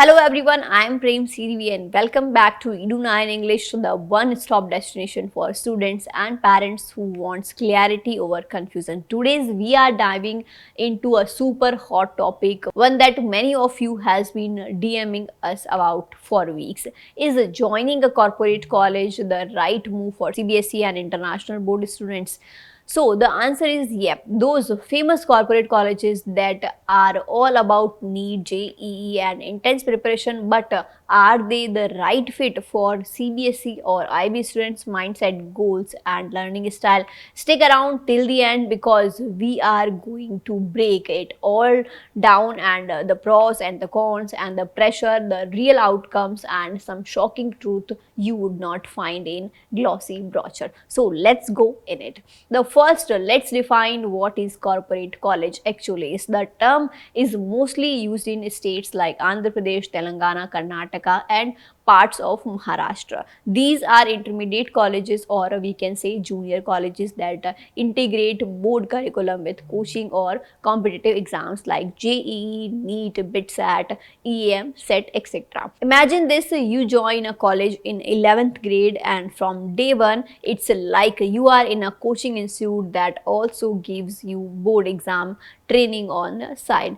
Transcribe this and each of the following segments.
Hello everyone, I am Prem Sirivi and welcome back to Edu9 English, the one-stop destination for students and parents who wants clarity over confusion. Today's we are diving into a super hot topic, one that many of you has been DMing us about for weeks. Is joining a corporate college the right move for CBSE and international board students? So the answer is yep. Those famous corporate colleges that are all about NEET, JEE and intense preparation, but are they the right fit for CBSE or IB students' mindset, goals and learning style? Stick around till the end because we are going to break it all down and the pros and the cons and the pressure, the real outcomes and some shocking truth you would not find in glossy brochure. So let's go in it. The first, let's define what is corporate college actually is. The term is mostly used in states like Andhra Pradesh, Telangana, Karnataka and parts of Maharashtra. These are intermediate colleges or we can say junior colleges that integrate board curriculum with coaching or competitive exams like JEE, NEET, BITSAT, EAM, SET, etc. Imagine this, you join a college in 11th grade and from day one it's like you are in a coaching institute that also gives you board exam training on the side.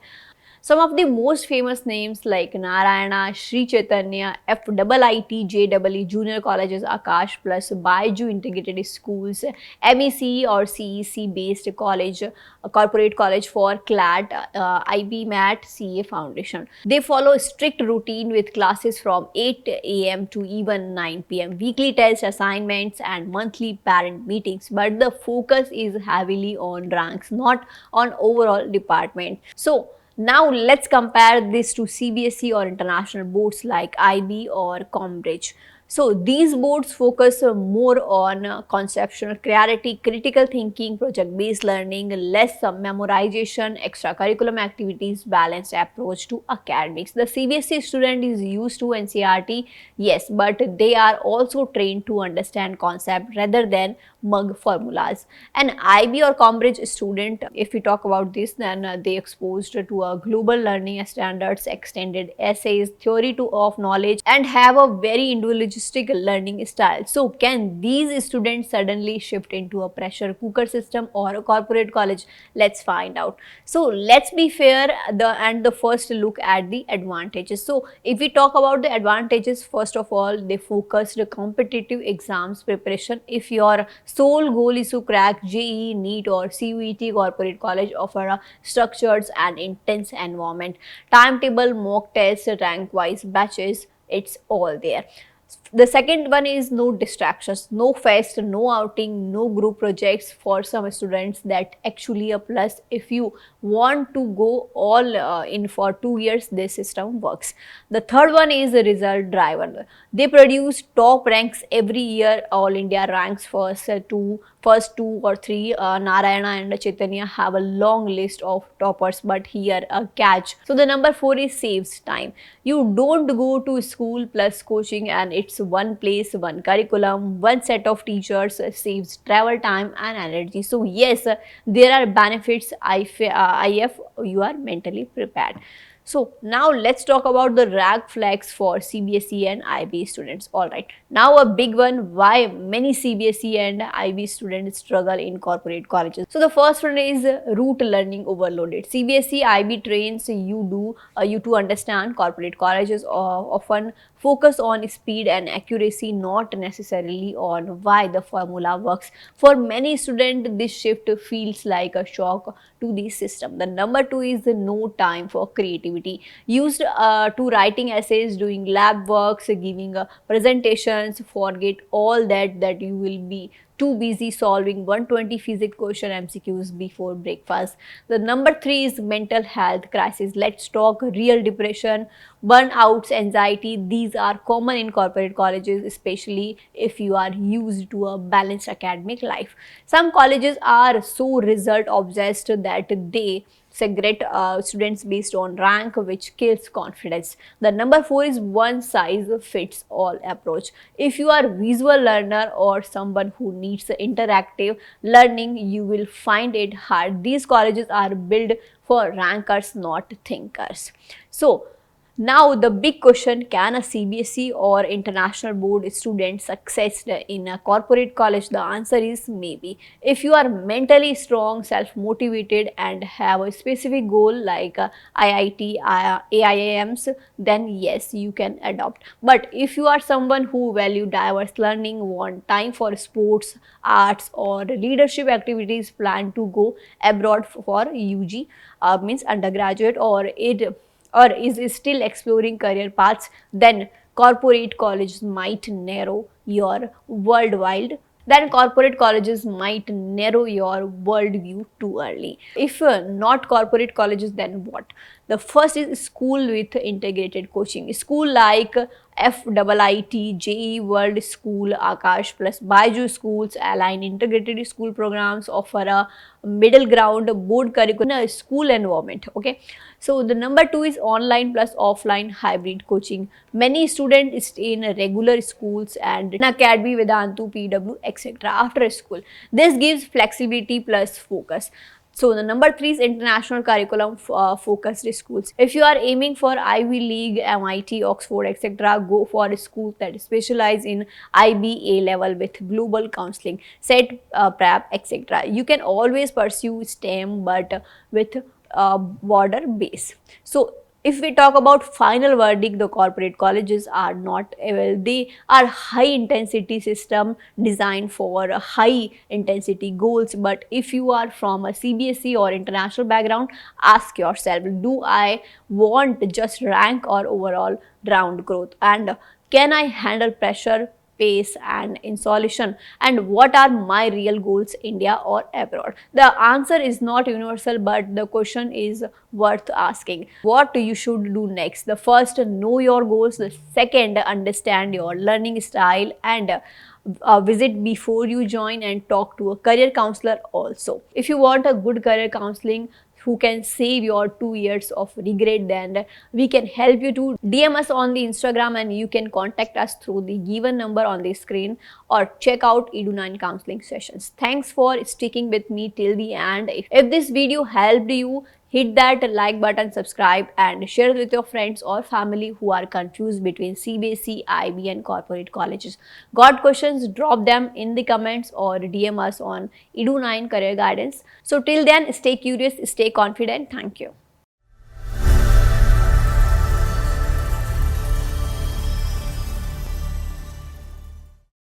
Some of the most famous names like Narayana, Sri Chaitanya, FIIT, JEE Junior Colleges, Akash plus Baiju Integrated Schools, MEC or CEC based college, a corporate college for CLAT, IB MAT, CA Foundation. They follow a strict routine with classes from 8 a.m. to even 9 p.m., weekly test assignments and monthly parent meetings. But the focus is heavily on ranks, not on overall department. So now let's compare this to CBSE or international boards like IB or Cambridge. So these boards focus more on conceptual clarity, critical thinking, project-based learning, less memorization, extracurriculum activities, balanced approach to academics. The CBSE student is used to NCERT, yes, but they are also trained to understand concept rather than mug formulas. An IB or Cambridge student, if we talk about this, then they exposed to a global learning standards, extended essays, theory to of knowledge, and have a very individualistic learning style. So, can these students suddenly shift into a pressure cooker system or a corporate college? Let's find out. So, let's be fair. The first look at the advantages. So, if we talk about the advantages, first of all, they focused competitive exams preparation. If your sole goal is to crack JEE, NEET or CUET, corporate college offer a structured and intense environment. Timetable, mock tests, rank-wise batches, it's all there. The second one is no distractions, no fest, no outing, no group projects for some students. That actually a plus. If you want to go all in for 2 years, this system works. The third one is the result driven. They produce top ranks every year. All India ranks first two or three. Narayana and Chaitanya have a long list of toppers, but here a catch. So the number four is saves time. You don't go to school plus coaching and it's one place, one curriculum, one set of teachers, saves travel time and energy. So yes, there are benefits if you are mentally prepared. So now let's talk about the rag flags for CBSE and IB students. Alright, now a big one, why many CBSE and IB students struggle in corporate colleges. So the first one is rote learning overloaded. CBSE IB trains you to understand. Corporate colleges often focus on speed and accuracy, not necessarily on why the formula works. For many students, this shift feels like a shock to the system. The number two is the no time for creativity. Used to writing essays, doing lab works, giving presentations, forget all that you will be too busy solving 120 physics question MCQs before breakfast. The number three is mental health crisis. Let's talk real depression, burnouts, anxiety. These are common in corporate colleges, especially if you are used to a balanced academic life. Some colleges are so result obsessed that they segregate students based on rank, which kills confidence. The number four is one size fits all approach. If you are a visual learner or someone who needs interactive learning, you will find it hard. These colleges are built for rankers, not thinkers. So Now, the big question, can a CBSE or international board student success in a corporate college? The answer is maybe. If you are mentally strong, self-motivated and have a specific goal like IIT, AIIMs, then yes, you can adopt. But if you are someone who value diverse learning, want time for sports, arts or leadership activities, plan to go abroad for UG, means undergraduate, or is still exploring career paths, then corporate colleges might narrow your worldwide then corporate colleges might narrow your worldview too early. If not corporate colleges, then what? The first is school with integrated coaching. School like FIIT, JEE World School, Akash plus Baiju schools, align integrated school programs, offer a middle ground board curriculum in a school environment. Okay, so the number two is online plus offline hybrid coaching. Many students stay in regular schools and in academy, Vedantu, PW, etc. after school. This gives flexibility plus focus. So the number three is international curriculum focused schools. If you are aiming for Ivy League, MIT, Oxford, etc., go for schools that specialize in IB A level with global counseling, set prep, etc. You can always pursue STEM, but with border base. So if we talk about final verdict, the corporate colleges are not well, they are high intensity system designed for high intensity goals. But if you are from a CBSE or international background, ask yourself, do I want just rank or overall round growth, and can I handle pressure, pace and insulation, and what are my real goals, India or abroad? The answer is not universal, but the question is worth asking. What you should do next? The first, know your goals. The second, understand your learning style, and visit before you join and talk to a career counselor also. If you want a good career counseling who can save your 2 years of regret, then we can help you to DM us on the Instagram, and you can contact us through the given number on the screen, or check out Edu9 counseling sessions. Thanks for sticking with me till the end. If this video helped you, hit that like button, subscribe and share it with your friends or family who are confused between CBSE, IB and corporate colleges. Got questions? Drop them in the comments or DM us on Edu9 Career Guidance. So till then, stay curious, stay confident. Thank you.